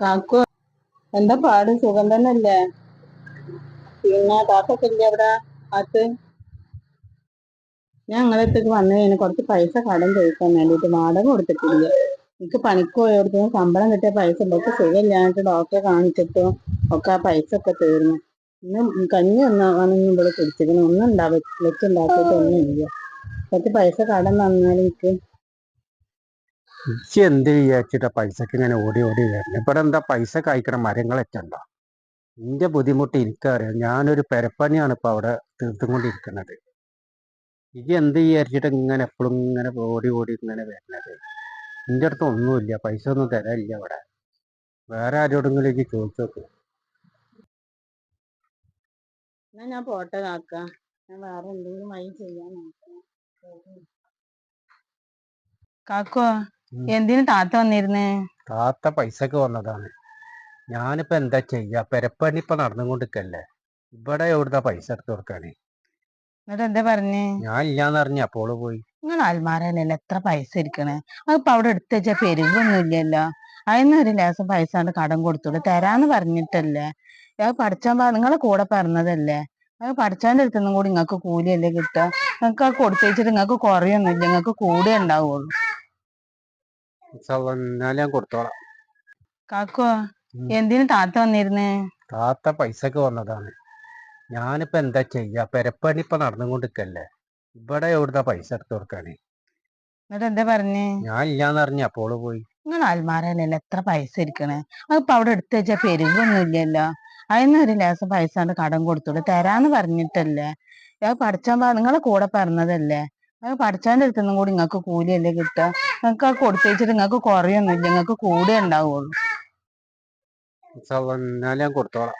കാക്കു എന്താ പാട്? സുഖം തന്നെയല്ലേ? പിന്നെ കാക്കൊക്കെ ഇല്ലേ അവിടെ അത്? ഞാൻ നിങ്ങളെ അടുത്തേക്ക് വന്നു കഴിഞ്ഞാൽ കുറച്ച് പൈസ കടം ചോദിക്കാൻ വേണ്ടിയിട്ട് വാടക കൊടുത്തിട്ടില്ല. എനിക്ക് പണിക്ക് പോയടുത്ത് ശമ്പളം കിട്ടിയ പൈസ ഇതൊക്കെ സുഖമില്ലാണ്ട് ഡോക്ടറെ കാണിച്ചിട്ടും ഒക്കെ ആ പൈസ ഒക്കെ തീർന്നു. ഇന്ന് കഞ്ഞി ഒന്നാണെന്നും ഇവിടെ കുടിച്ചിരുന്നു. ഒന്നും വെച്ചുണ്ടാക്കിയിട്ട് ഒന്നും ഇല്ല. കുറച്ച് പൈസ കടം തന്നാൽ എനിക്ക്. ഇച്ചി എന്ത് വിചാരിച്ചിട്ടാ പൈസക്ക് ഇങ്ങനെ ഓടി ഓടി വരുന്നത്? ഇവിടെ എന്താ പൈസ കഴിക്കണ മരങ്ങളൊക്കെയുണ്ടോ? എന്റെ ബുദ്ധിമുട്ട് എനിക്കറിയാം. ഞാനൊരു പെരപ്പണിയാണ് ഇപ്പൊ അവിടെ തീർത്തുകൊണ്ടിരിക്കുന്നത്. ഇത് എന്ത് വിചാരിച്ചിട്ട് ഇങ്ങനെ എപ്പോഴും ഇങ്ങനെ ഓടി ഓടി ഇങ്ങനെ വരുന്നത്? എൻ്റെ അടുത്ത് ഒന്നുമില്ല, പൈസ ഒന്നും തരാനില്ല ഇവിടെ. വേറെ ആരോടെങ്കിലും എനിക്ക് ചോദിച്ചു നോക്ക്. എന്നാ ഞാൻ പോട്ടെ കാക്ക, ഞാൻ വേറെ എന്തെങ്കിലും വഴി ചെയ്യാൻ നോക്കാം. കാക്കോ, എന്തിനു താത്ത വന്നിരുന്നേ? താത്ത പൈസക്ക് വന്നതാണ്. ഞാനിപ്പോ എന്താ ചെയ്യാ? പെരപ്പണി ഇപ്പൊ നടന്നുകൊണ്ടിരിക്കല്ലേ, ഇവിടെ എവിടുന്ന പൈസ എടുത്ത് കൊടുക്കാന്? എന്നിട്ട് എന്താ പറഞ്ഞേ? ഞാൻ ഇല്ലാന്ന് അറിഞ്ഞ അപ്പോള് പോയി. നിങ്ങൾ അൽമാരയിലല്ലേ എത്ര പൈസ ഇരിക്കണേ? അതിപ്പോ അവിടെ എടുത്ത് വെച്ചാ പെരുകൊന്നും ഇല്ലല്ലോ. അതിനൊരു ലേസം പൈസ കടം കൊടുത്തോളൂ, തരാന്ന് പറഞ്ഞിട്ടല്ലേ. അത് പഠിച്ചാൻ നിങ്ങളെ കൂടെ പറഞ്ഞതല്ലേ. അത് പഠിച്ചാൻ്റെ അടുത്തൊന്നും കൂടി നിങ്ങൾക്ക് കൂലിയല്ലേ കിട്ടുക. നിങ്ങൾക്ക് അത് കൊടുത്തേച്ചിട്ട് നിങ്ങൾക്ക് കുറയൊന്നുമില്ല, നിങ്ങൾക്ക് കൂടെ ഉണ്ടാവുള്ളൂ. എന്നാലും ഞാൻ കൊടുത്തോളാം. കാക്കോ, എന്തിനു താത്ത വന്നിരുന്നേ? താത്ത പൈസക്ക് വന്നതാണ്. ഞാനിപ്പോ എന്താ ചെയ്യാ? പെരപ്പണി ഇപ്പൊ നടന്നുകൊണ്ടിരിക്കല്ലേ, ഇവിടെ എവിടുന്ന പൈസ എടുത്ത് കൊടുക്കാന്? എന്നിട്ട് എന്താ പറഞ്ഞേ? ഞാൻ ഇല്ലാന്ന് അറിഞ്ഞ അപ്പോള് പോയി. നിങ്ങൾ അൽമാരയിലല്ലേ എത്ര പൈസ ഇരിക്കണേ? അതിപ്പോ അവിടെ എടുത്ത് വെച്ചാ പെരുകൊന്നും ഇല്ലല്ലോ. അതിനൊരു ലേസം പൈസ കടം കൊടുത്തോളൂ, തരാന്ന് പറഞ്ഞിട്ടല്ലേ. അത് പഠിച്ചാൻ നിങ്ങളെ കൂടെ പറഞ്ഞതല്ലേ. അത് പഠിച്ചാൻ്റെ അടുത്തൊന്നും കൂടി നിങ്ങൾക്ക് കൂലിയല്ലേ കിട്ടുക. നിങ്ങൾക്ക് അത് കൊടുത്തേച്ചിട്ട് നിങ്ങൾക്ക് കുറയൊന്നുമില്ല, നിങ്ങൾക്ക് കൂടെ ഉണ്ടാവുള്ളൂ. എന്നാലും ഞാൻ കൊടുത്തോളാം.